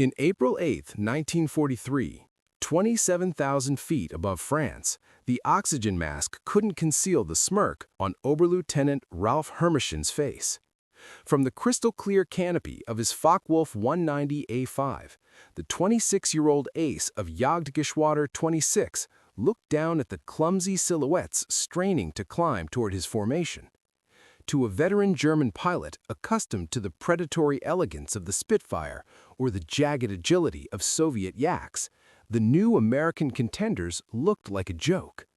In April 8, 1943, 27,000 feet above France, the oxygen mask couldn't conceal the smirk on Oberlieutenant Ralph Hermishen's face. From the crystal-clear canopy of his Focke-Wulf 190A5, the 26-year-old ace of Jagdgeschwader 26 looked down at the clumsy silhouettes straining to climb toward his formation. To a veteran German pilot accustomed to the predatory elegance of the Spitfire or the jagged agility of Soviet Yaks, the new American contenders looked like a joke.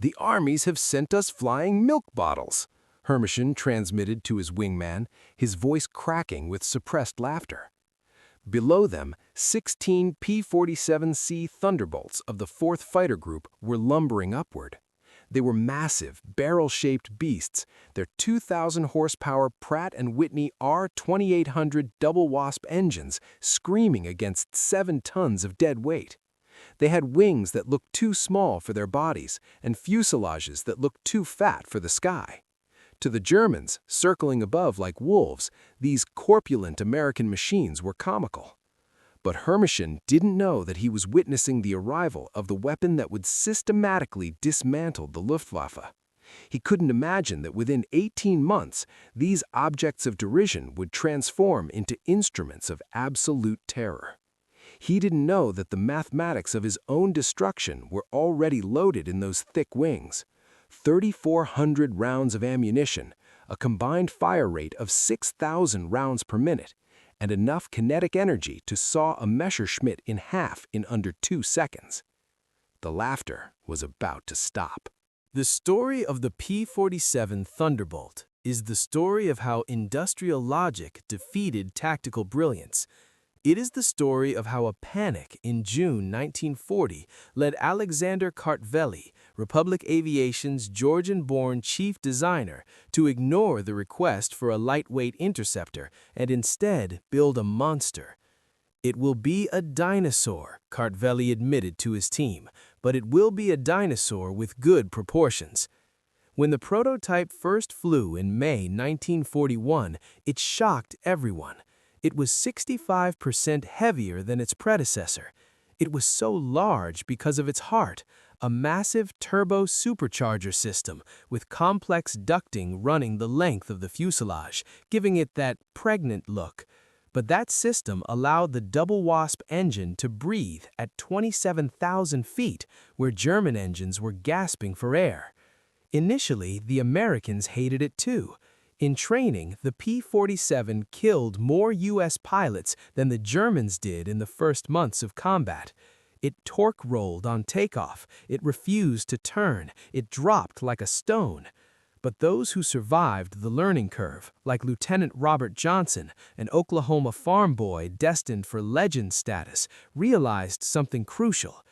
"The armies have sent us flying milk bottles," Hermishen transmitted to his wingman, his voice cracking with suppressed laughter. Below them, 16 P-47C Thunderbolts of the 4th Fighter Group were lumbering upward. They were massive, barrel-shaped beasts, their 2,000-horsepower Pratt & Whitney R2800 double wasp engines screaming against 7 tons of dead weight. They had wings that looked too small for their bodies and fuselages that looked too fat for the sky. To the Germans, circling above like wolves, these corpulent American machines were comical. But Hermishen didn't know that he was witnessing the arrival of the weapon that would systematically dismantle the Luftwaffe. He couldn't imagine that within 18 months, these objects of derision would transform into instruments of absolute terror. He didn't know that the mathematics of his own destruction were already loaded in those thick wings. 3,400 rounds of ammunition, a combined fire rate of 6,000 rounds per minute, and enough kinetic energy to saw a Messerschmitt in half in under 2 seconds. The laughter was about to stop. The story of the P-47 Thunderbolt is the story of how industrial logic defeated tactical brilliance. It is the story of how a panic in June 1940 led Alexander Kartveli, Republic Aviation's Georgian-born chief designer, to ignore the request for a lightweight interceptor and instead build a monster. "It will be a dinosaur," Kartveli admitted to his team, "but it will be a dinosaur with good proportions." When the prototype first flew in May 1941, it shocked everyone. It was 65% heavier than its predecessor. It was so large because of its heart, a massive turbo supercharger system with complex ducting running the length of the fuselage, giving it that pregnant look. But that system allowed the double wasp engine to breathe at 27,000 feet, where German engines were gasping for air. Initially, the Americans hated it too. In training, the P-47 killed more U.S. pilots than the Germans did in the first months of combat. It torque-rolled on takeoff, it refused to turn, it dropped like a stone. But those who survived the learning curve, like Lieutenant Robert Johnson, an Oklahoma farm boy destined for legend status, realized something crucial.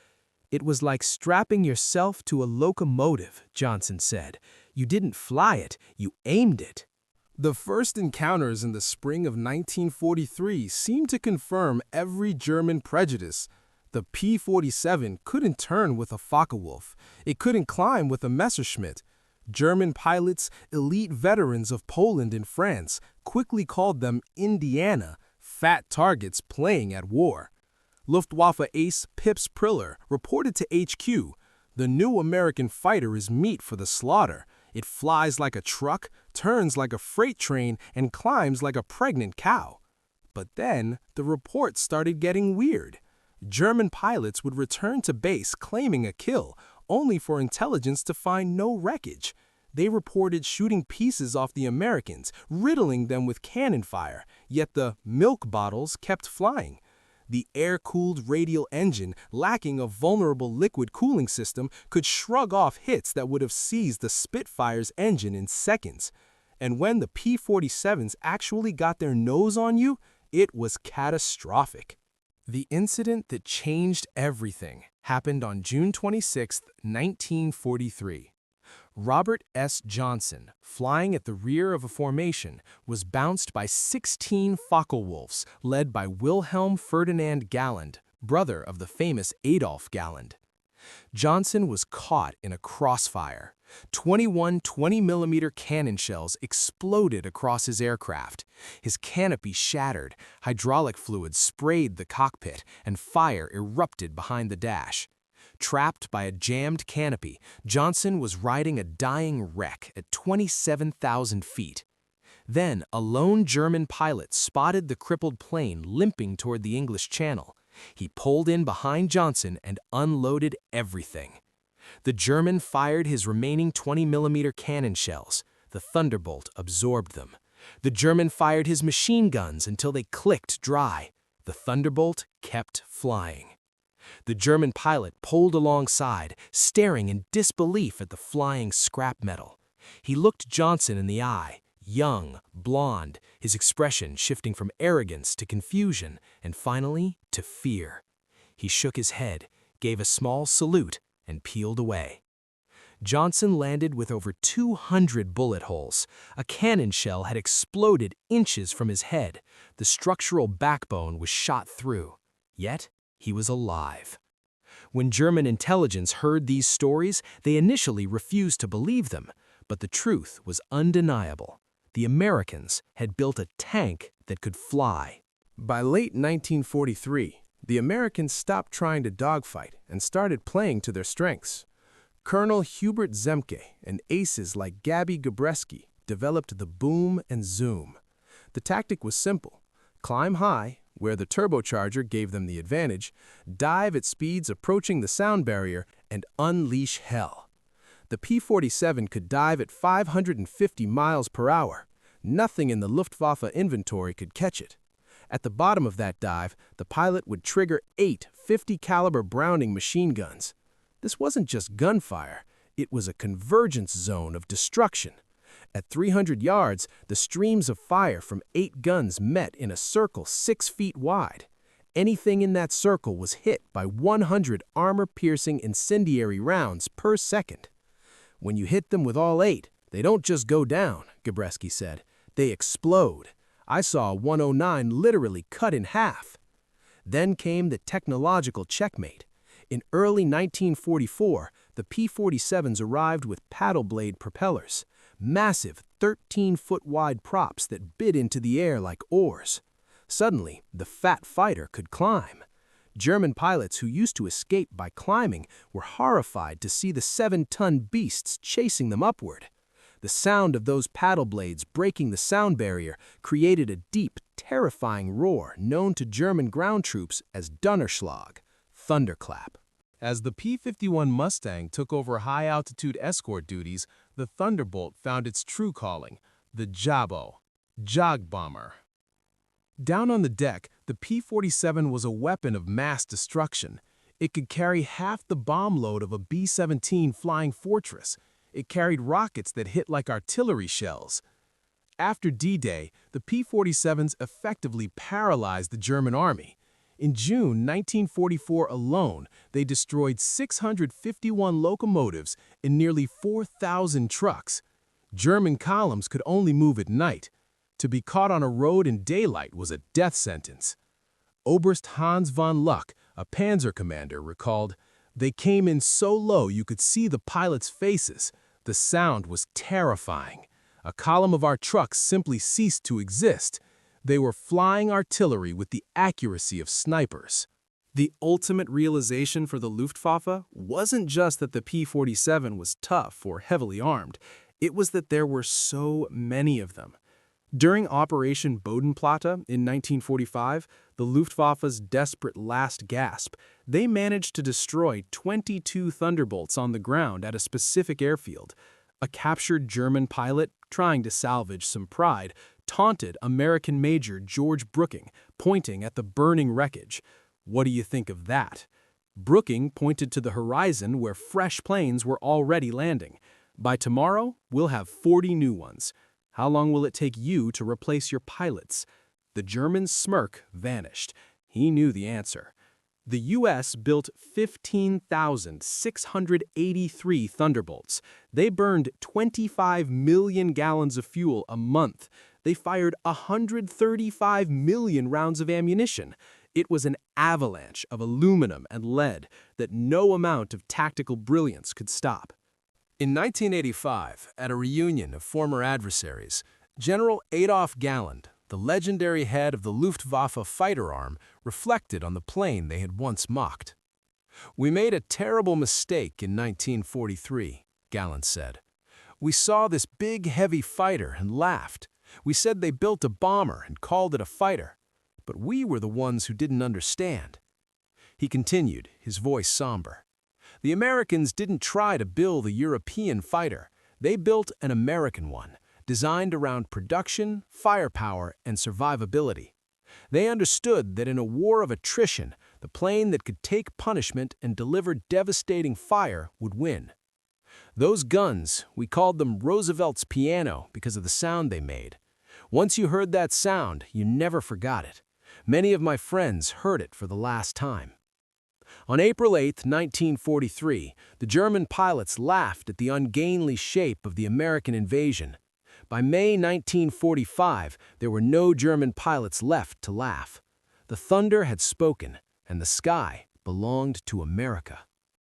"It was like strapping yourself to a locomotive," Johnson said. "You didn't fly it, you aimed it." The first encounters in the spring of 1943 seemed to confirm every German prejudice. The P-47 couldn't turn with a Focke-Wulf. It couldn't climb with a Messerschmitt. German pilots, elite veterans of Poland and France, quickly called them Indiana, fat targets playing at war. Luftwaffe ace Pips Priller reported to HQ, "The new American fighter is meat for the slaughter. It flies like a truck, turns like a freight train, and climbs like a pregnant cow." But then, the reports started getting weird. German pilots would return to base claiming a kill, only for intelligence to find no wreckage. They reported shooting pieces off the Americans, riddling them with cannon fire, yet the milk bottles kept flying. The air-cooled radial engine, lacking a vulnerable liquid cooling system, could shrug off hits that would have seized the Spitfire's engine in seconds. And when the P-47s actually got their nose on you, it was catastrophic. The incident that changed everything happened on June 26, 1943. Robert S. Johnson, flying at the rear of a formation, was bounced by 16 Focke-Wulfs led by Wilhelm Ferdinand Galland, brother of the famous Adolf Galland. Johnson was caught in a crossfire. 21 20mm cannon shells exploded across his aircraft. His canopy shattered, hydraulic fluid sprayed the cockpit, and fire erupted behind the dash. Trapped by a jammed canopy, Johnson was riding a dying wreck at 27,000 feet. Then, a lone German pilot spotted the crippled plane limping toward the English Channel. He pulled in behind Johnson and unloaded everything. The German fired his remaining 20mm cannon shells. The Thunderbolt absorbed them. The German fired his machine guns until they clicked dry. The Thunderbolt kept flying. The German pilot pulled alongside, staring in disbelief at the flying scrap metal. He looked Johnson in the eye, young, blonde, his expression shifting from arrogance to confusion, and finally to fear. He shook his head, gave a small salute, and peeled away. Johnson landed with over 200 bullet holes. A cannon shell had exploded inches from his head. The structural backbone was shot through. Yet, he was alive. When German intelligence heard these stories, they initially refused to believe them, but the truth was undeniable. The Americans had built a tank that could fly. By late 1943, the Americans stopped trying to dogfight and started playing to their strengths. Colonel Hubert Zemke and aces like Gabby Gabreski developed the boom and zoom. The tactic was simple: climb high, where the turbocharger gave them the advantage, dive at speeds approaching the sound barrier, and unleash hell. The P-47 could dive at 550 miles per hour. Nothing in the Luftwaffe inventory could catch it. At the bottom of that dive, the pilot would trigger 8 50-caliber Browning machine guns. This wasn't just gunfire, it was a convergence zone of destruction. At 300 yards, the streams of fire from 8 guns met in a circle 6 feet wide. Anything in that circle was hit by 100 armor-piercing incendiary rounds per second. When you hit them with all 8, they don't just go down, Gabreski said. They explode. I saw a 109 literally cut in half. Then came the technological checkmate. In early 1944, the P-47s arrived with paddle blade propellers, massive 13-foot-wide props that bit into the air like oars. Suddenly, the fat fighter could climb. German pilots who used to escape by climbing were horrified to see the 7-ton beasts chasing them upward. The sound of those paddle blades breaking the sound barrier created a deep, terrifying roar known to German ground troops as Donnerschlag, thunderclap. As the P-51 Mustang took over high-altitude escort duties, the Thunderbolt found its true calling, the Jabo, Jog Bomber. Down on the deck, the P-47 was a weapon of mass destruction. It could carry half the bomb load of a B-17 Flying Fortress. It carried rockets that hit like artillery shells. After D-Day, the P-47s effectively paralyzed the German army. In June 1944 alone, they destroyed 651 locomotives and nearly 4,000 trucks. German columns could only move at night. To be caught on a road in daylight was a death sentence. Oberst Hans von Luck, a panzer commander, recalled, "They came in so low you could see the pilots' faces. The sound was terrifying. A column of our trucks simply ceased to exist. They were flying artillery with the accuracy of snipers." The ultimate realization for the Luftwaffe wasn't just that the P-47 was tough or heavily armed. It was that there were so many of them. During Operation Bodenplatte in 1945, the Luftwaffe's desperate last gasp, they managed to destroy 22 Thunderbolts on the ground at a specific airfield. A captured German pilot, trying to salvage some pride, taunted American Major George Brooking, pointing at the burning wreckage. What do you think of that? Brooking pointed to the horizon where fresh planes were already landing. By tomorrow, we'll have 40 new ones. How long will it take you to replace your pilots? The German's smirk vanished. He knew the answer. The U.S. built 15,683 Thunderbolts. They burned 25 million gallons of fuel a month. They fired 135 million rounds of ammunition. It was an avalanche of aluminum and lead that no amount of tactical brilliance could stop. In 1985, at a reunion of former adversaries, General Adolf Galland, the legendary head of the Luftwaffe fighter arm, reflected on the plane they had once mocked. "We made a terrible mistake in 1943, Galland said. "We saw this big, heavy fighter and laughed. We said they built a bomber and called it a fighter. But we were the ones who didn't understand." He continued, his voice somber. "The Americans didn't try to build a European fighter. They built an American one, designed around production, firepower, and survivability. They understood that in a war of attrition, the plane that could take punishment and deliver devastating fire would win. Those guns, we called them Roosevelt's piano because of the sound they made. Once you heard that sound, you never forgot it. Many of my friends heard it for the last time." On April 8, 1943, the German pilots laughed at the ungainly shape of the American invasion. By May 1945, there were no German pilots left to laugh. The thunder had spoken, and the sky belonged to America.